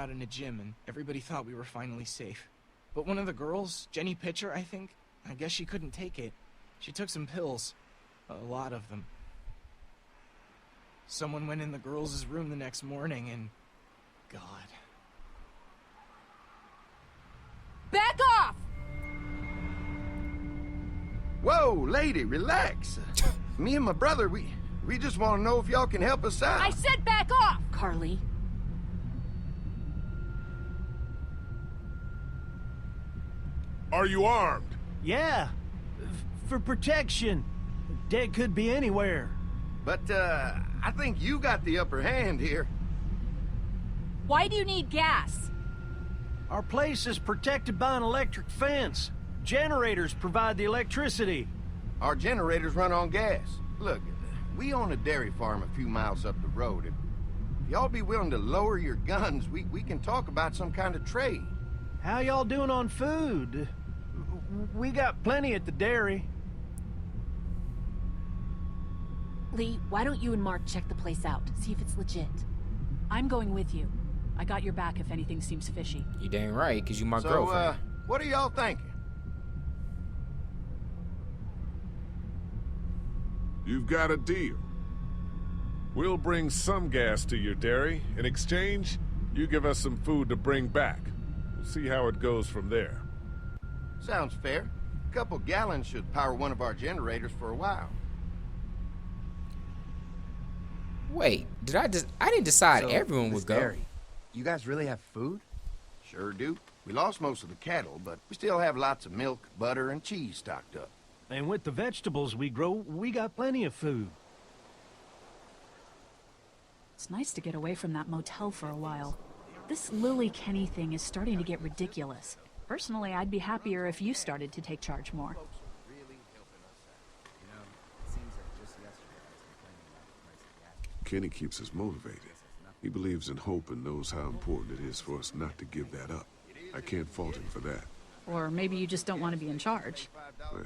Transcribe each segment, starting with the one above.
out in a gym, and everybody thought we were finally safe. But one of the girls, Jenny Pitcher, I think, I guess she couldn't take it. She took some pills. A lot of them. Someone went in the girls' room the next morning, and... God. Back off! Whoa, lady, relax. Me and my brother, we just want to know if y'all can help us out. I said back off! Carly. Are you armed? Yeah, for protection. Dead could be anywhere. But, I think you got the upper hand here. Why do you need gas? Our place is protected by an electric fence. Generators provide the electricity. Our generators run on gas. Look, we own a dairy farm a few miles up the road. If y'all be willing to lower your guns, we can talk about some kind of trade. How y'all doing on food? We got plenty at the dairy. Lee, why don't you and Mark check the place out, see if it's legit? I'm going with you. I got your back if anything seems fishy. You dang right, because you my So, girlfriend. what are y'all thinking? You've got a deal. We'll bring some gas to your dairy. In exchange, you give us some food to bring back. We'll see how it goes from there. Sounds fair. A couple gallons should power one of our generators for a while. Wait, I didn't decide everyone would go. Dairy, you guys really have food? Sure do. We lost most of the cattle, but we still have lots of milk, butter, and cheese stocked up. And with the vegetables we grow, we got plenty of food. It's nice to get away from that motel for a while. This Lily Kenny thing is starting to get ridiculous. Personally, I'd be happier if you started to take charge more. Kenny keeps us motivated. He believes in hope and knows how important it is for us not to give that up. I can't fault him for that. Or maybe you just don't want to be in charge. Well,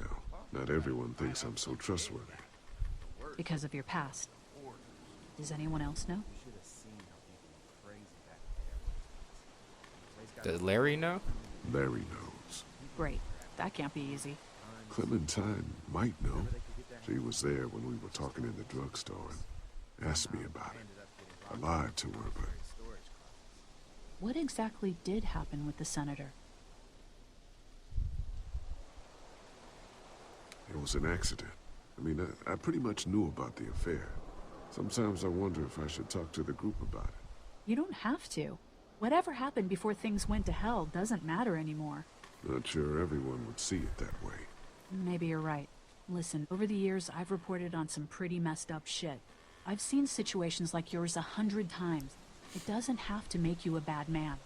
not everyone thinks I'm so trustworthy. Because of your past. Does anyone else know? Does Larry know? Larry knows. Great. That can't be easy. Clementine might know. She was there when we were talking in the drugstore and asked me about it. I lied to her, but... What exactly did happen with the senator? It was an accident. I mean, I pretty much knew about the affair. Sometimes I wonder if I should talk to the group about it. You don't have to. Whatever happened before things went to hell doesn't matter anymore. Not sure everyone would see it that way. Maybe you're right. Listen, over the years, I've reported on some pretty messed up shit. I've seen situations like yours 100 times. It doesn't have to make you a bad man.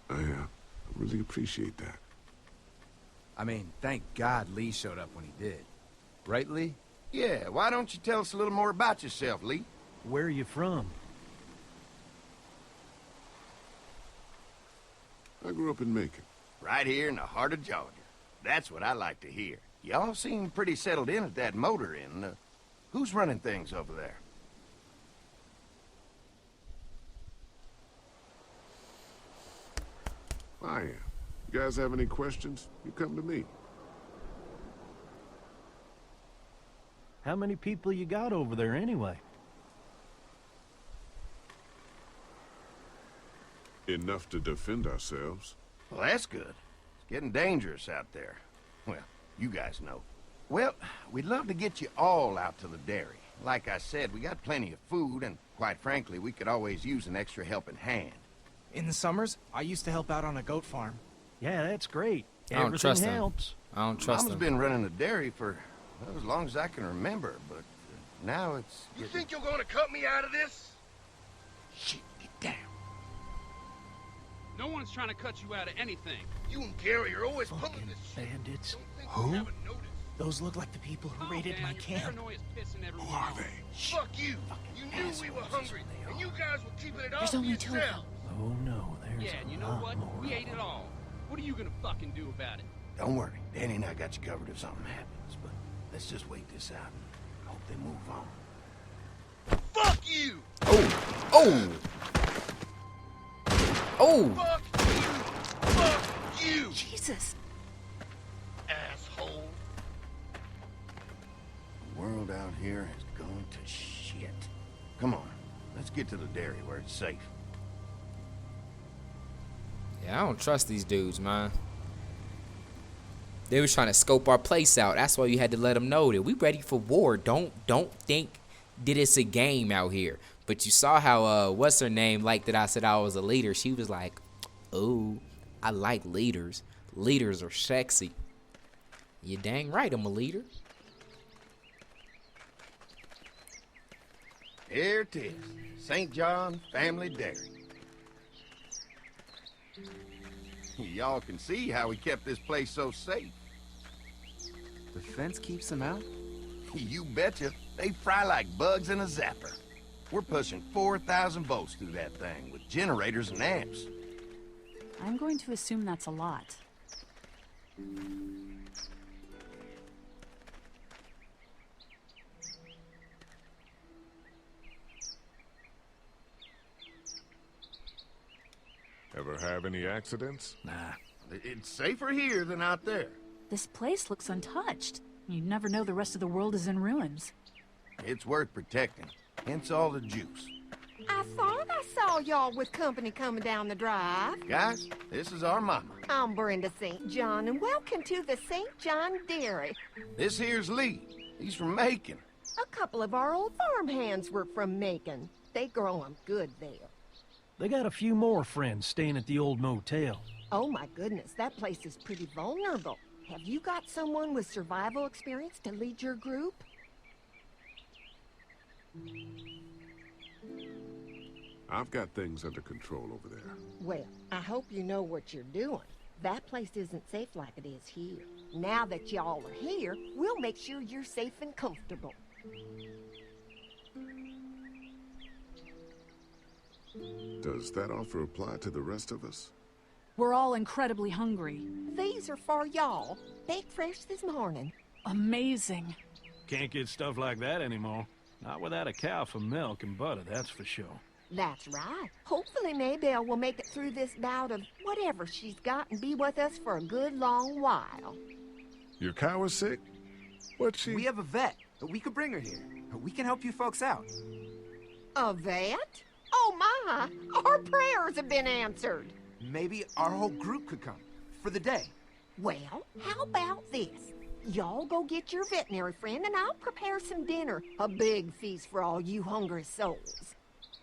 I really appreciate that. I mean, thank God Lee showed up when he did. Right, Lee? Yeah, why don't you tell us a little more about yourself, Lee? Where are you from? I grew up in Macon. Right here in the heart of Georgia. That's what I like to hear. Y'all seem pretty settled in at that motor inn. Who's running things over there? I am. You guys have any questions? You come to me. How many people you got over there anyway? Enough to defend ourselves. Well, that's good. It's getting dangerous out there. Well, you guys know. Well, we'd love to get you all out to the dairy. Like I said, we got plenty of food, and quite frankly, we could always use an extra helping hand. In the summers, I used to help out on a goat farm. Yeah, that's great. I don't trust Everything him. helps. I don't trust Mama's him. been running a dairy for well, as long as I can remember, but now it's... You think you're gonna cut me out of this? Shit, get down. No one's trying to cut you out of anything. You and Gary are always Fucking pulling this shit. bandits. Don't think Who? you haven't noticed. Those look like the people who raided my Your camp. paranoia is pissing everyone Who are off. they? Fuck you. You knew we were hungry, and you guys were keeping it all There's to only 2 of them. yourselves. Oh no, there's Yeah, and you a know lot what? more. We ate it all. What are you gonna fucking do about it? Don't worry, Danny and I got you covered if something happens, but let's just wait this out and hope they move on. Fuck you! Oh! Oh! Fuck you! Jesus. Asshole. The world out here has gone to shit. Come on, let's get to the dairy where it's safe. Yeah, I don't trust these dudes, man. They was trying to scope our place out. That's why you had to let them know that we ready for war. Don't think that it's a game out here. But you saw how what's her name liked that I said I was a leader. She was like, "Oh, I like leaders. Leaders are sexy." You dang right, I'm a leader. Here it is, St. John Family Dairy. Y'all can see how we kept this place so safe. The fence keeps them out? You betcha. They fry like bugs in a zapper. We're pushing 4,000 volts through that thing with generators and amps. I'm going to assume that's a lot. Ever have any accidents? Nah. It's safer here than out there. This place looks untouched. You'd never know the rest of the world is in ruins. It's worth protecting, hence all the juice. I thought I saw y'all with company coming down the drive. Guys, this is our mama. I'm Brenda St. John, and welcome to the St. John Dairy. This here's Lee. He's from Macon. A couple of our old farmhands were from Macon. They grow 'em good there. They got a few more friends staying at the old motel. Oh my goodness, that place is pretty vulnerable. Have you got someone with survival experience to lead your group? I've got things under control over there. Well, I hope you know what you're doing. That place isn't safe like it is here. Now that y'all are here, we'll make sure you're safe and comfortable. Does that offer apply to the rest of us? We're all incredibly hungry. These are for y'all. Baked fresh this morning. Amazing. Can't get stuff like that anymore. Not without a cow for milk and butter, that's for sure. That's right. Hopefully Maybelle will make it through this bout of whatever she's got and be with us for a good long while. Your cow is sick? What's she? We have a vet. We could bring her here. We can help you folks out. A vet? Oh my! Our prayers have been answered. Maybe our whole group could come. For the day. Well, how about this? Y'all go get your veterinary friend and I'll prepare some dinner. A big feast for all you hungry souls.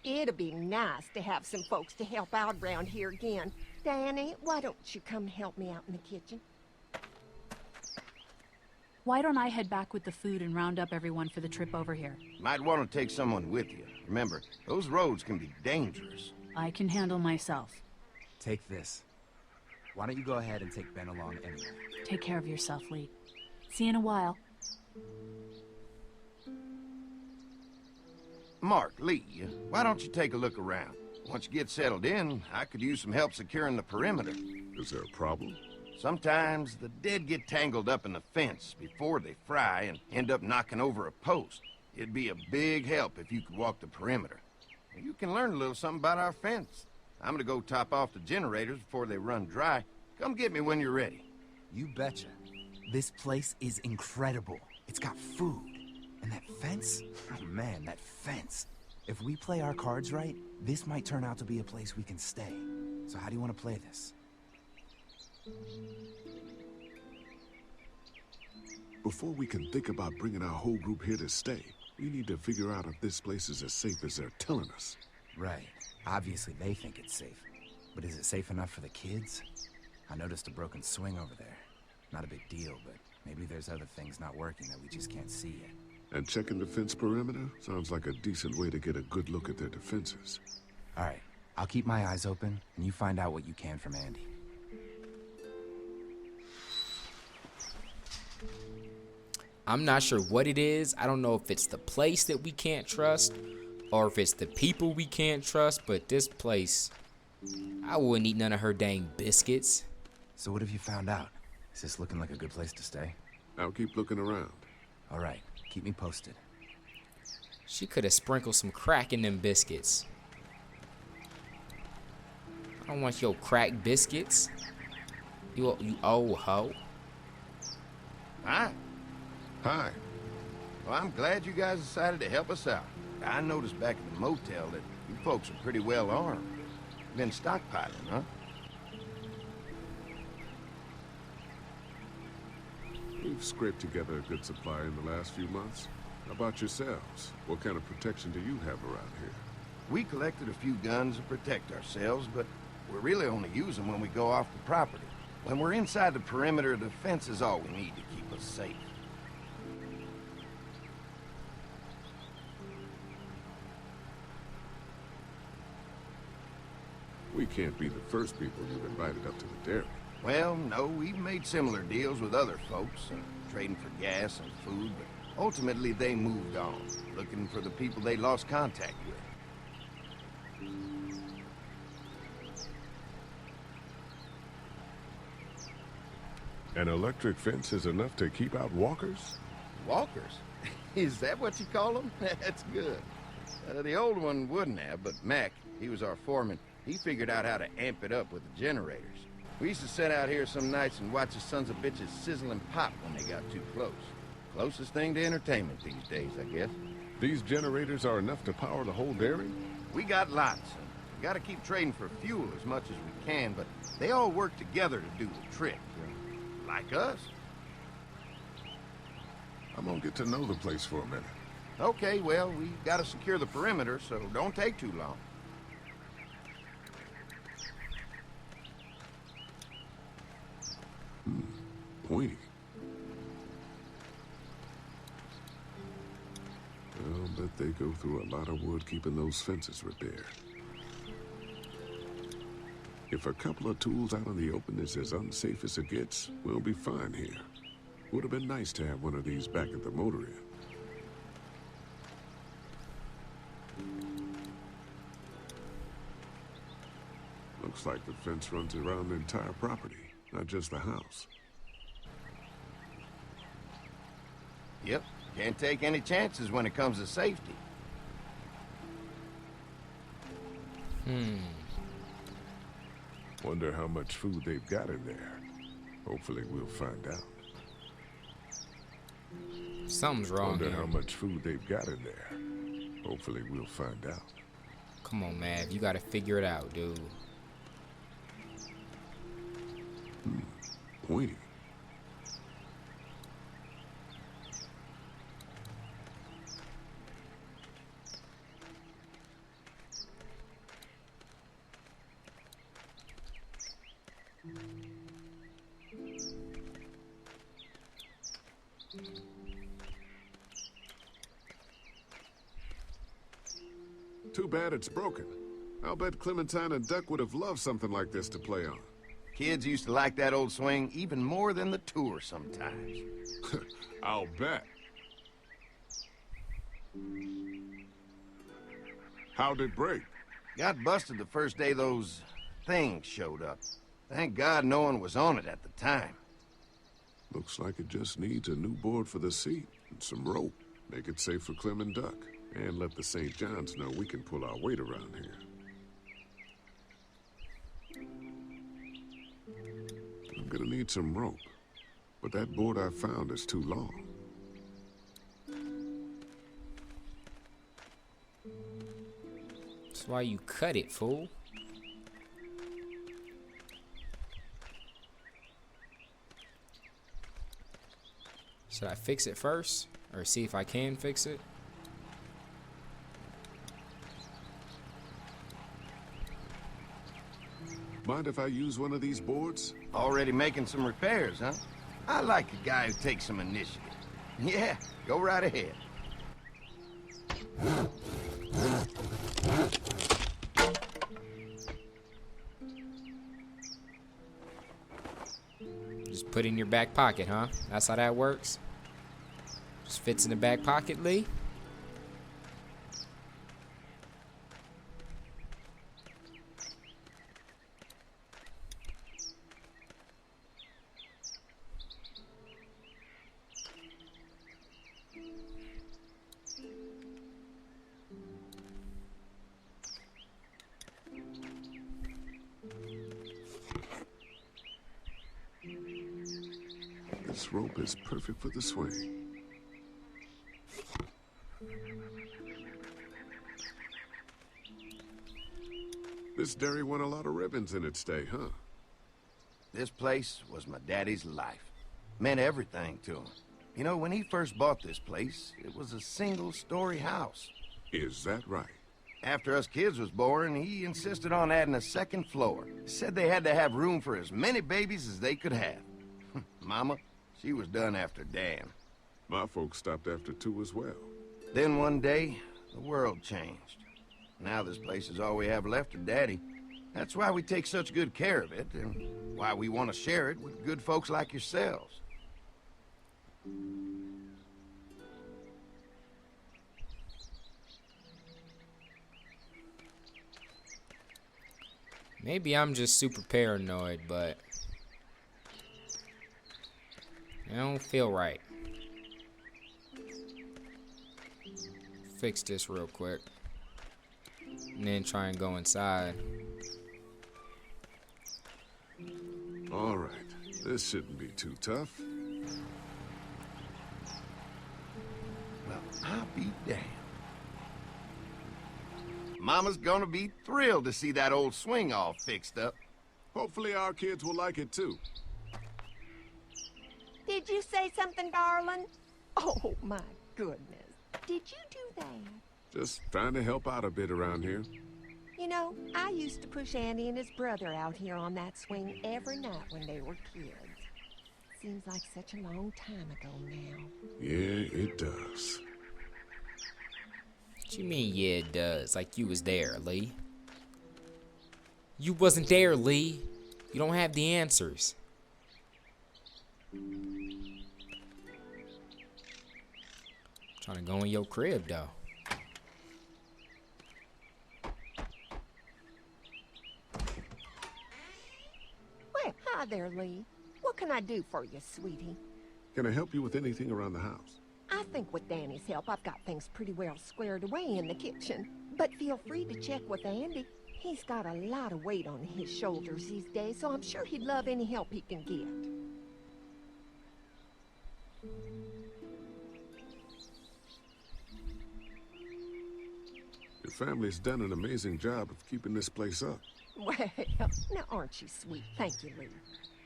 It'd be nice to have some folks to help out around here again. Danny, why don't you come help me out in the kitchen? Why don't I head back with the food and round up everyone for the trip over here? Might want to take someone with you. Remember, those roads can be dangerous. I can handle myself. Take this. Why don't you go ahead and take Ben along anyway? Take care of yourself, Lee. See you in a while. Mark, Lee, why don't you take a look around? Once you get settled in, I could use some help securing the perimeter. Is there a problem? Sometimes the dead get tangled up in the fence before they fry and end up knocking over a post. It'd be a big help if you could walk the perimeter. You can learn a little something about our fence. I'm gonna go top off the generators before they run dry. Come get me when you're ready. You betcha. This place is incredible. It's got food. And that fence? Oh man, that fence. If we play our cards right, this might turn out to be a place we can stay. So how do you want to play this? Before we can think about bringing our whole group here to stay, we need to figure out if this place is as safe as they're telling us. Right. Obviously they think it's safe. But is it safe enough for the kids? I noticed a broken swing over there. Not a big deal, but maybe there's other things not working that we just can't see yet. And checking the fence perimeter sounds like a decent way to get a good look at their defenses. All right. I'll keep my eyes open, and you find out what you can from Andy. I'm not sure what it is. I don't know if it's the place that we can't trust or if it's the people we can't trust, but this place, I wouldn't eat none of her dang biscuits. So what have you found out? Is this looking like a good place to stay? I'll keep looking around. All right. Keep me posted. She could have sprinkled some crack in them biscuits. I don't want your crack biscuits. You old hoe. Hi. Hi. Well, I'm glad you guys decided to help us out. I noticed back at the motel that you folks are pretty well armed. Been stockpiling, huh? We've scraped together a good supply in the last few months. How about yourselves? What kind of protection do you have around here? We collected a few guns to protect ourselves, but we really only use them when we go off the property. When we're inside the perimeter, the fence is all we need to keep us safe. We can't be the first people you've invited up to the dairy. Well, no, we've made similar deals with other folks, trading for gas and food, but ultimately they moved on, looking for the people they lost contact with. An electric fence is enough to keep out walkers? Walkers? Is that what you call them? That's good. The old one wouldn't have, but Mac, he was our foreman, he figured out how to amp it up with the generators. We used to sit out here some nights and watch the sons of bitches sizzle and pop when they got too close. Closest thing to entertainment these days, I guess. These generators are enough to power the whole dairy? We got lots, and we gotta keep trading for fuel as much as we can, but they all work together to do the trick. Like us. I'm gonna get to know the place for a minute. Okay, well, we gotta secure the perimeter, so don't take too long. Pointy. I'll bet they go through a lot of wood keeping those fences repaired. If a couple of tools out in the open is as unsafe as it gets, we'll be fine here. Would have been nice to have one of these back at the motor inn. Looks like the fence runs around the entire property, not just the house. Yep, can't take any chances when it comes to safety. Wonder how much food they've got in there. Hopefully we'll find out. Something's wrong Wonder here. how much food they've got in there. Hopefully we'll find out. Come on, Mav. You gotta figure it out, dude. Pointy. Too bad it's broken. I'll bet Clementine and Duck would have loved something like this to play on. Kids used to like that old swing even more than the tour sometimes. I'll bet. How'd it break? Got busted the first day those things showed up. Thank God no one was on it at the time. Looks like it just needs a new board for the seat and some rope. Make it safe for Clem and Duck. And let the St. John's know we can pull our weight around here. I'm gonna need some rope, but that board I found is too long. That's why you cut it, fool. Should I fix it first? Or see if I can fix it? Mind if I use one of these boards? Already making some repairs, huh? I like a guy who takes some initiative. Yeah, go right ahead. Just put it in your back pocket, huh? That's how that works? Just fits in the back pocket, Lee? This rope is perfect for the swing. This dairy won a lot of ribbons in its day, huh? This place was my daddy's life. Meant everything to him. You know, when he first bought this place, it was a single-story house. Is that right? After us kids was born, he insisted on adding a second floor. Said they had to have room for as many babies as they could have. Mama, she was done after Dan. My folks stopped after 2 as well. Then one day, the world changed. Now this place is all we have left of Daddy. That's why we take such good care of it, and why we want to share it with good folks like yourselves. Maybe I'm just super paranoid, but I don't feel right. Fix this real quick. And then try and go inside. All right. This shouldn't be too tough. Well, I'll be damned. Mama's gonna be thrilled to see that old swing all fixed up. Hopefully our kids will like it too. Did you say something, darling? Oh, my goodness. Did you do that? Just trying to help out a bit around here. You know, I used to push Andy and his brother out here on that swing every night when they were kids. Seems like such a long time ago now. Yeah, it does. What you mean, yeah, it does? Like you was there, Lee. You wasn't there, Lee. You don't have the answers. Trying to go in your crib, though. Well, hi there, Lee. What can I do for you, sweetie? Can I help you with anything around the house? I think with Danny's help, I've got things pretty well squared away in the kitchen. But feel free to check with Andy. He's got a lot of weight on his shoulders these days, so I'm sure he'd love any help he can get. Your family's done an amazing job of keeping this place up. Well, now aren't you sweet? Thank you, Lee.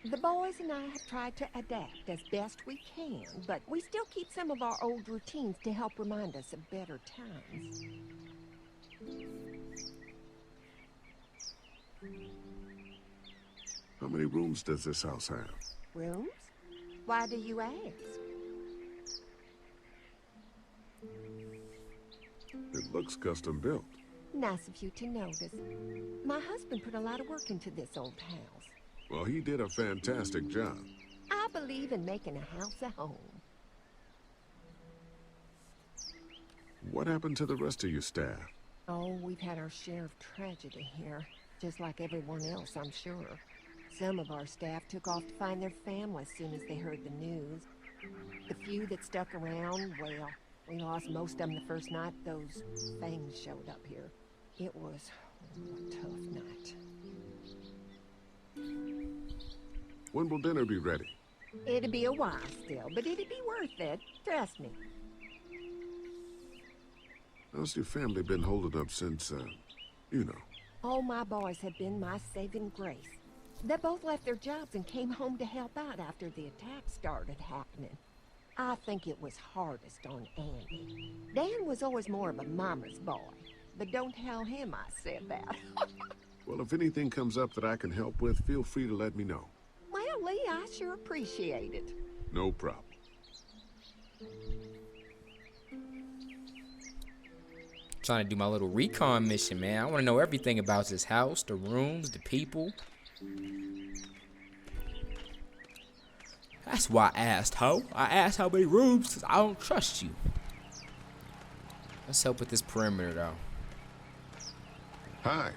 The boys and I have tried to adapt as best we can, but we still keep some of our old routines to help remind us of better times. How many rooms does this house have? Rooms? Why do you ask? It looks custom built. Nice of you to notice. My husband put a lot of work into this old house. Well, he did a fantastic job. I believe in making a house a home. What happened to the rest of your staff? Oh, we've had our share of tragedy here. Just like everyone else, I'm sure. Some of our staff took off to find their family as soon as they heard the news. The few that stuck around, well, we lost most of them the first night those things showed up here. It was a tough night. When will dinner be ready? It'll be a while still, but it'll be worth it. Trust me. How's your family been holding up since, you know? All my boys have been my saving grace. They both left their jobs and came home to help out after the attack started happening. I think it was hardest on Andy. Dan was always more of a mama's boy, but don't tell him I said that. Well, if anything comes up that I can help with, feel free to let me know. Well, Lee, I sure appreciate it. No problem. Trying to do my little recon mission, man. I want to know everything about this house, the rooms, the people. That's why I asked, ho. I asked how many rooms, because I don't trust you. Let's help with this perimeter, though. Hi.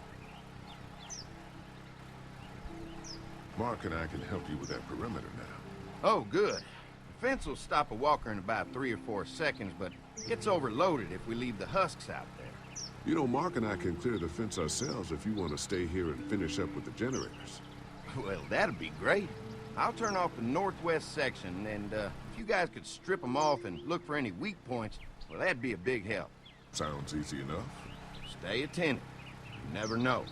Mark and I can help you with that perimeter now. Oh, good. The fence will stop a walker in about 3 or 4 seconds, but gets overloaded if we leave the husks out there. You know, Mark and I can clear the fence ourselves if you want to stay here and finish up with the generators. Well, that'd be great. I'll turn off the northwest section, and if you guys could strip them off and look for any weak points, well, that'd be a big help. Sounds easy enough. Stay attentive. You never know.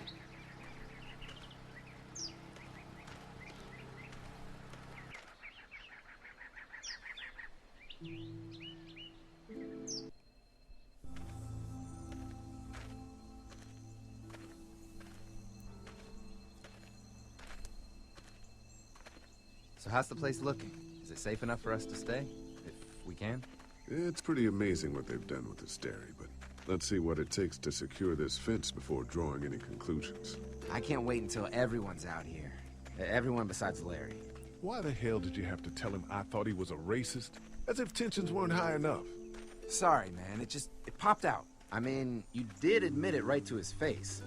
So how's the place looking? Is it safe enough for us to stay? If we can? It's pretty amazing what they've done with this dairy, but let's see what it takes to secure this fence before drawing any conclusions. I can't wait until everyone's out here. Everyone besides Larry. Why the hell did you have to tell him I thought he was a racist? As if tensions weren't high enough. Sorry, man. It popped out. I mean, you did admit it right to his face.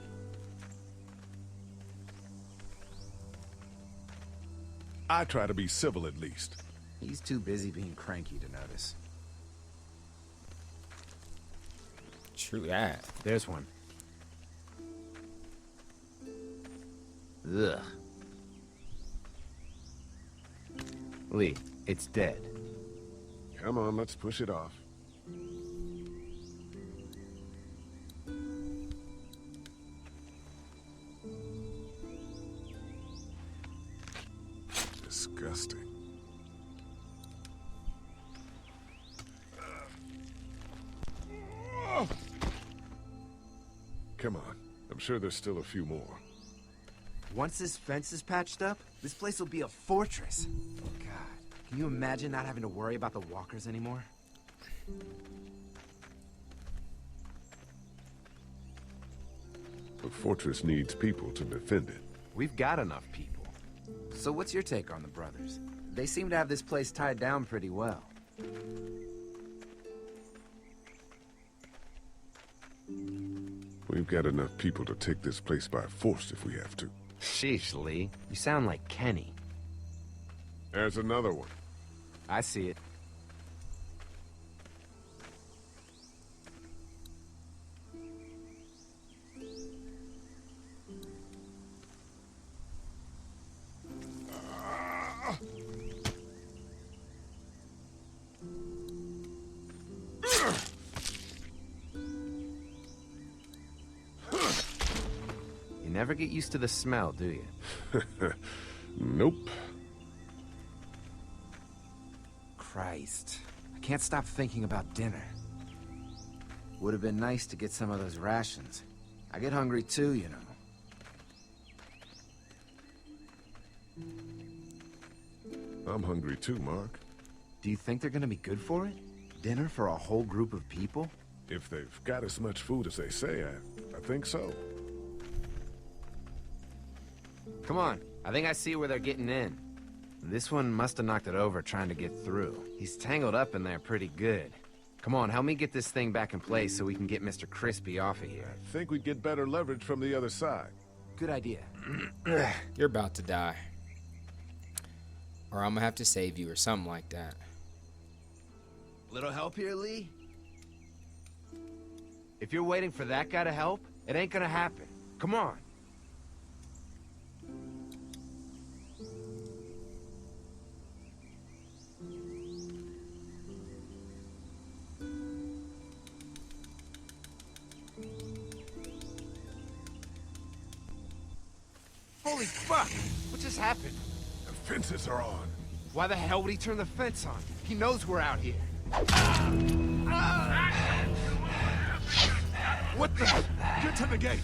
I try to be civil at least. He's too busy being cranky to notice. True that. There's one. Ugh. Lee, it's dead. Come on, let's push it off. Disgusting. Come on. I'm sure there's still a few more. Once this fence is patched up, this place will be a fortress. God, can you imagine not having to worry about the walkers anymore? The fortress needs people to defend it. We've got enough people. So what's your take on the brothers? They seem to have this place tied down pretty well. We've got enough people to take this place by force if we have to. Sheesh, Lee. You sound like Kenny. There's another one. I see it. You never get used to the smell, do you? Nope. Christ. I can't stop thinking about dinner. Would have been nice to get some of those rations. I get hungry too, you know. I'm hungry too, Mark. Do you think they're gonna be good for it? Dinner for a whole group of people? If they've got as much food as they say, I think so. Come on. I think I see where they're getting in. This one must have knocked it over trying to get through. He's tangled up in there pretty good. Come on, help me get this thing back in place so we can get Mr. Crispy off of here. I think we'd get better leverage from the other side. Good idea. You're about to die. Or I'm gonna have to save you or something like that. Little help here, Lee? If you're waiting for that guy to help, it ain't gonna happen. Come on. Holy fuck! What just happened? The fences are on. Why the hell would he turn the fence on? He knows we're out here. What the? Get to the gate.